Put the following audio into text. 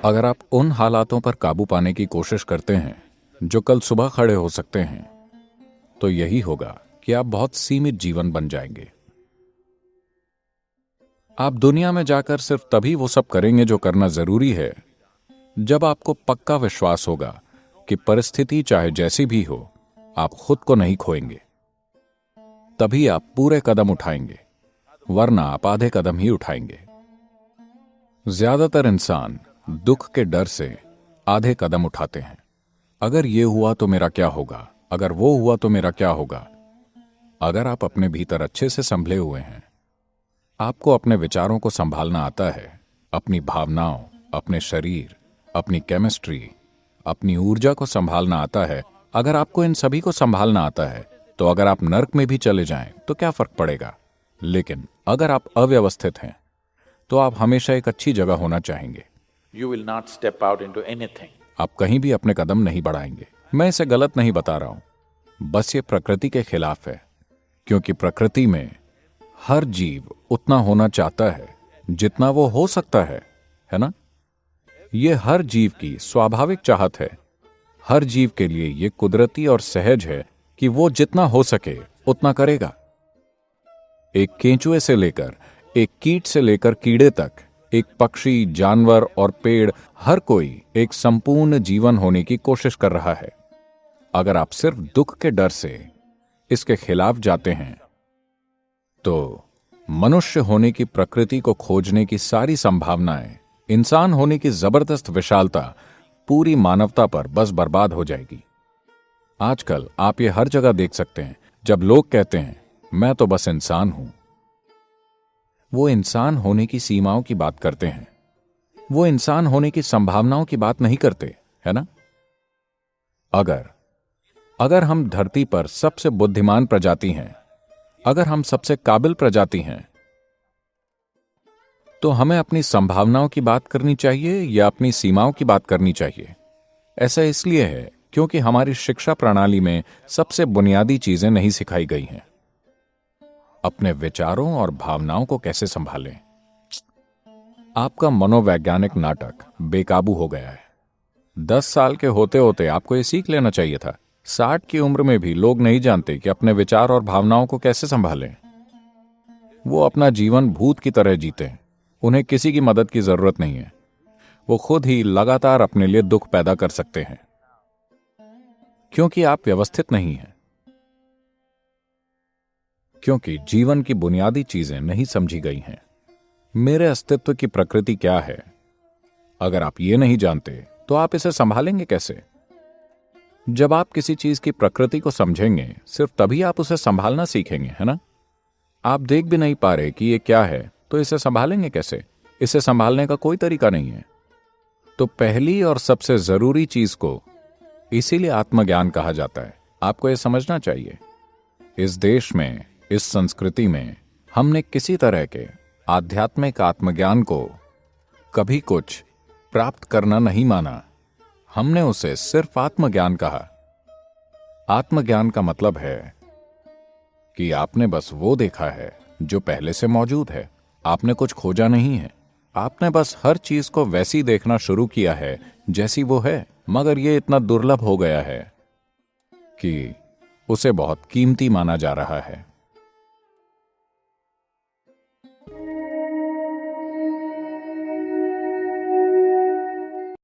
अगर आप उन हालातों पर काबू पाने की कोशिश करते हैं जो कल सुबह खड़े हो सकते हैं, तो यही होगा कि आप बहुत सीमित जीवन बन जाएंगे। आप दुनिया में जाकर सिर्फ तभी वो सब करेंगे जो करना जरूरी है जब आपको पक्का विश्वास होगा कि परिस्थिति चाहे जैसी भी हो, आप खुद को नहीं खोएंगे। तभी आप पूरे कदम उठाएंगे, वरना आप आधे कदम ही उठाएंगे। ज्यादातर इंसान दुख के डर से आधे कदम उठाते हैं। अगर ये हुआ तो मेरा क्या होगा, अगर वो हुआ तो मेरा क्या होगा। अगर आप अपने भीतर अच्छे से संभले हुए हैं, आपको अपने विचारों को संभालना आता है, अपनी भावनाओं, अपने शरीर, अपनी केमिस्ट्री, अपनी ऊर्जा को संभालना आता है, अगर आपको इन सभी को संभालना आता है, तो अगर आप नर्क में भी चले जाएं तो क्या फर्क पड़ेगा। लेकिन अगर आप अव्यवस्थित हैं तो आप हमेशा एक अच्छी जगह होना चाहेंगे। You will not step out into anything. आप कहीं भी अपने कदम नहीं बढ़ाएंगे। मैं इसे गलत नहीं बता रहा हूं, बस ये प्रकृति के खिलाफ है, क्योंकि प्रकृति में हर जीव उतना होना चाहता है जितना वो हो सकता है ना? ये हर जीव की स्वाभाविक चाहत है। हर जीव के लिए ये कुदरती और सहज है कि वो जितना हो सके उतना करेगा। एक केंचुए से लेकर, एक कीट से लेकर कीड़े तक, एक पक्षी, जानवर और पेड़, हर कोई एक संपूर्ण जीवन होने की कोशिश कर रहा है। अगर आप सिर्फ दुख के डर से इसके खिलाफ जाते हैं, तो मनुष्य होने की प्रकृति को खोजने की सारी संभावनाएं, इंसान होने की जबरदस्त विशालता पूरी मानवता पर बस बर्बाद हो जाएगी। आजकल आप ये हर जगह देख सकते हैं। जब लोग कहते हैं मैं तो बस इंसान हूं, वो इंसान होने की सीमाओं की बात करते हैं, वो इंसान होने की संभावनाओं की बात नहीं करते, है ना? अगर हम धरती पर सबसे बुद्धिमान प्रजाति हैं, अगर हम सबसे काबिल प्रजाति हैं, तो हमें अपनी संभावनाओं की बात करनी चाहिए या अपनी सीमाओं की बात करनी चाहिए? ऐसा इसलिए है क्योंकि हमारी शिक्षा प्रणाली में सबसे बुनियादी चीजें नहीं सिखाई गई हैं। अपने विचारों और भावनाओं को कैसे संभालें। आपका मनोवैज्ञानिक नाटक बेकाबू हो गया है। 10 साल के होते होते आपको यह सीख लेना चाहिए था। 60 की उम्र में भी लोग नहीं जानते कि अपने विचार और भावनाओं को कैसे संभालें। वो अपना जीवन भूत की तरह जीते हैं। उन्हें किसी की मदद की जरूरत नहीं है। वो खुद ही लगातार अपने लिए दुख पैदा कर सकते हैं, क्योंकि आप व्यवस्थित नहीं हैं, क्योंकि जीवन की बुनियादी चीजें नहीं समझी गई हैं। मेरे अस्तित्व की प्रकृति क्या है, अगर आप ये नहीं जानते तो आप इसे संभालेंगे कैसे? जब आप किसी चीज की प्रकृति को समझेंगे, सिर्फ तभी आप उसे संभालना सीखेंगे, है ना? आप देख भी नहीं पा रहे कि ये क्या है, तो इसे संभालेंगे कैसे? इसे संभालने का कोई तरीका नहीं है। तो पहली और सबसे जरूरी चीज को इसीलिए आत्मज्ञान कहा जाता है। आपको यह समझना चाहिए, इस देश में, इस संस्कृति में हमने किसी तरह के आध्यात्मिक आत्मज्ञान को कभी कुछ प्राप्त करना नहीं माना। हमने उसे सिर्फ आत्मज्ञान कहा। आत्मज्ञान का मतलब है कि आपने बस वो देखा है जो पहले से मौजूद है। आपने कुछ खोजा नहीं है। आपने बस हर चीज को वैसी देखना शुरू किया है जैसी वो है, मगर ये इतना दुर्लभ हो गया है कि उसे बहुत कीमती माना जा रहा है।